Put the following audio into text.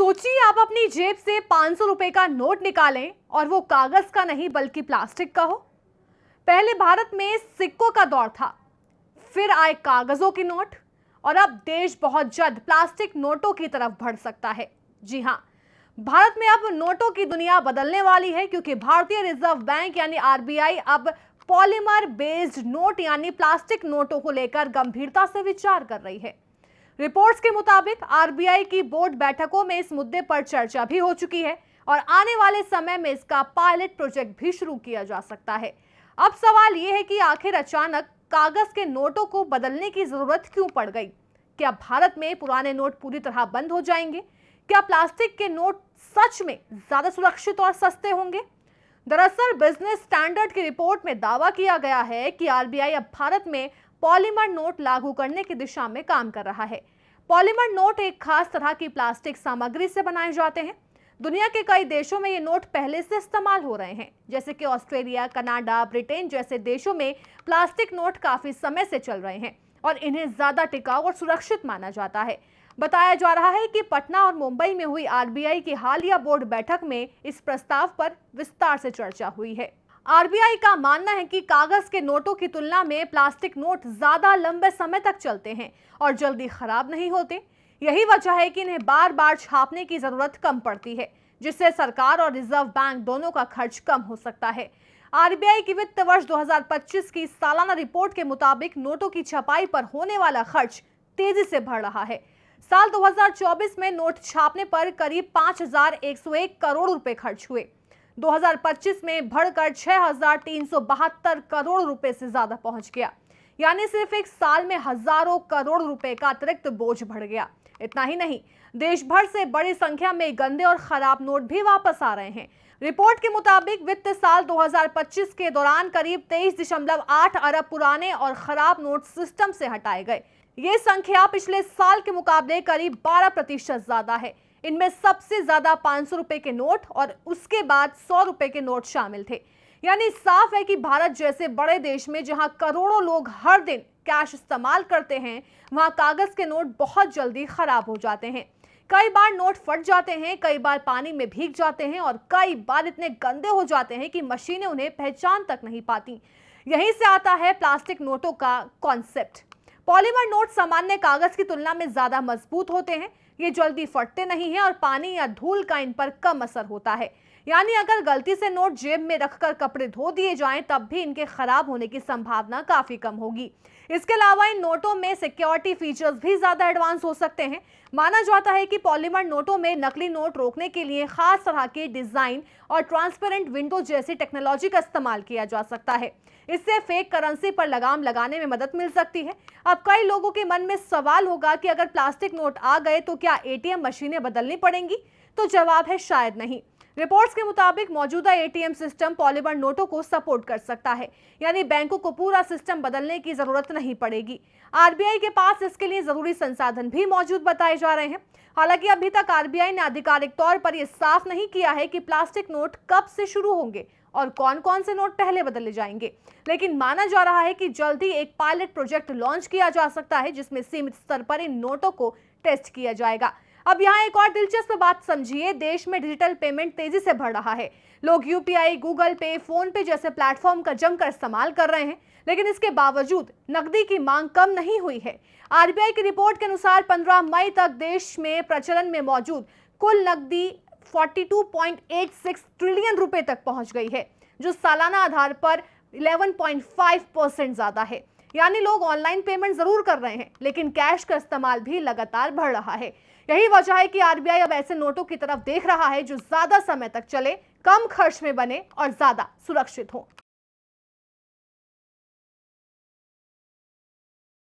सोचिए आप अपनी जेब से 500 रुपए का नोट निकालें और वो कागज का नहीं बल्कि प्लास्टिक का हो। पहले भारत में सिक्कों का दौर था, फिर आए कागजों के नोट और अब देश बहुत जल्द प्लास्टिक नोटों की तरफ बढ़ सकता है। जी हां, भारत में अब नोटों की दुनिया बदलने वाली है क्योंकि भारतीय रिजर्व बैंक यानी आरबीआई अब पॉलीमर बेस्ड नोट यानी प्लास्टिक नोटों को लेकर गंभीरता से विचार कर रही है। रिपोर्ट्स के मुताबिक आरबीआई की बोर्ड बैठकों में इस मुद्दे पर चर्चा भी हो चुकी है और आने वाले समय में इसका पायलट प्रोजेक्ट भी शुरू किया जा सकता है। अब सवाल यह है कि आखिर अचानक कागज के नोटों को बदलने की जरूरत क्यों पड़ गई? क्या भारत में पुराने नोट पूरी तरह बंद हो जाएंगे? क्या प्लास्टिक के नोट सच में ज्यादा सुरक्षित और सस्ते होंगे? दरअसल बिजनेस स्टैंडर्ड की रिपोर्ट में दावा किया गया है कि आरबीआई अब भारत में पॉलीमर नोट लागू करने की दिशा में काम कर रहा है। पॉलीमर नोट एक खास तरह की प्लास्टिक सामग्री से बनाए जाते हैं। दुनिया के कई देशों में ये नोट पहले से इस्तेमाल हो रहे हैं, जैसे कि ऑस्ट्रेलिया, कनाडा, ब्रिटेन जैसे देशों में प्लास्टिक नोट काफी समय से चल रहे हैं और इन्हें ज्यादा टिकाऊ और सुरक्षित माना जाता है। बताया जा रहा है कि पटना और मुंबई में हुई आरबीआई की हालिया बोर्ड बैठक में इस प्रस्ताव पर विस्तार से चर्चा हुई है। आरबीआई का मानना है कि कागज के नोटों की तुलना में प्लास्टिक नोट ज्यादा लंबे समय तक चलते हैं और जल्दी खराब नहीं होते। यही वजह है कि इन्हें बार बार छापने की जरूरत कम पड़ती है, जिससे सरकार और रिजर्व बैंक दोनों का खर्च कम हो सकता है। आरबीआई की वित्त वर्ष 2025 की सालाना रिपोर्ट के मुताबिक नोटों की छपाई पर होने वाला खर्च तेजी से बढ़ रहा है। साल 2024 में नोट छापने पर करीब 5,101 करोड़ रुपए खर्च हुए। 2025 में बढ़कर 6,372 करोड़ रुपए से ज्यादा पहुंच गया, यानी सिर्फ एक साल में हजारों करोड़ रुपए का अतिरिक्त बोझ बढ़ गया। इतना ही नहीं, देश भर से बड़ी संख्या में गंदे और खराब नोट भी वापस आ रहे हैं। रिपोर्ट के मुताबिक वित्त साल 2025 के दौरान करीब 23.8 अरब पुराने और खराब नोट सिस्टम से हटाए गए। ये संख्या पिछले साल के मुकाबले करीब 12% ज्यादा है। इनमें सबसे ज्यादा 500 रुपए के नोट और उसके बाद 100 रुपए के नोट शामिल थे। यानी साफ है कि भारत जैसे बड़े देश में जहां करोड़ों लोग हर दिन कैश इस्तेमाल करते हैं, वहां कागज के नोट बहुत जल्दी खराब हो जाते हैं। कई बार नोट फट जाते हैं, कई बार पानी में भीग जाते हैं और कई बार इतने गंदे हो जाते हैं कि मशीनें उन्हें पहचान तक नहीं पाती। यहीं से आता है प्लास्टिक नोटों का कॉन्सेप्ट। पॉलीमर नोट सामान्य कागज की तुलना में ज्यादा मजबूत होते हैं, ये जल्दी फटते नहीं हैं और पानी या धूल का इन पर कम असर होता है। यानी अगर गलती से नोट जेब में रखकर कपड़े धो दिए जाएं तब भी इनके खराब होने की संभावना काफी कम होगी। इसके अलावा इन नोटों में सिक्योरिटी फीचर्स भी ज्यादा एडवांस हो सकते हैं। माना जाता है कि पॉलीमर नोटों में नकली नोट रोकने के लिए खास तरह के डिजाइन और ट्रांसपेरेंट विंडो जैसी टेक्नोलॉजी का इस्तेमाल किया जा सकता है। इससे फेक करेंसी पर लगाम लगाने में मदद मिल सकती है। अब कई लोगों के मन में सवाल होगा कि अगर प्लास्टिक नोट आ गए तो क्या एटीएम मशीनें बदलनी पड़ेंगी? तो जवाब है शायद नहीं। रिपोर्ट्स के मुताबिक मौजूदा एटीएम सिस्टम पॉलीमर नोटों को सपोर्ट कर सकता है, यानी बैंकों को पूरा सिस्टम बदलने की जरूरत नहीं पड़ेगी। आरबीआई के पास इसके लिए जरूरी संसाधन भी मौजूद बताए जा रहे हैं। हालांकि अभी तक आरबीआई ने आधिकारिक तौर पर यह साफ नहीं किया है कि प्लास्टिक नोट कब से शुरू होंगे और कौन कौन से नोट पहले बदले जाएंगे, लेकिन माना जा रहा है कि जल्द ही एक पायलट प्रोजेक्ट लॉन्च किया जा सकता है जिसमें सीमित स्तर पर इन नोटों को टेस्ट किया जाएगा। अब यहाँ एक और दिलचस्प बात समझिए, देश में डिजिटल पेमेंट तेजी से बढ़ रहा है। लोग यूपीआई, गूगल पे, फोन पे जैसे प्लेटफॉर्म का जमकर इस्तेमाल कर रहे हैं, लेकिन इसके बावजूद नकदी की मांग कम नहीं हुई है। आरबीआई की रिपोर्ट के अनुसार 15 मई तक देश में प्रचलन में मौजूद कुल नकदी 42.86 ट्रिलियन रुपए तक पहुंच गई है, जो सालाना आधार पर 11.5% ज्यादा है। यानी लोग ऑनलाइन पेमेंट जरूर कर रहे हैं, लेकिन कैश का इस्तेमाल भी लगातार बढ़ रहा है। यही वजह है कि आरबीआई अब ऐसे नोटों की तरफ देख रहा है जो ज्यादा समय तक चले, कम खर्च में बने और ज्यादा सुरक्षित हो।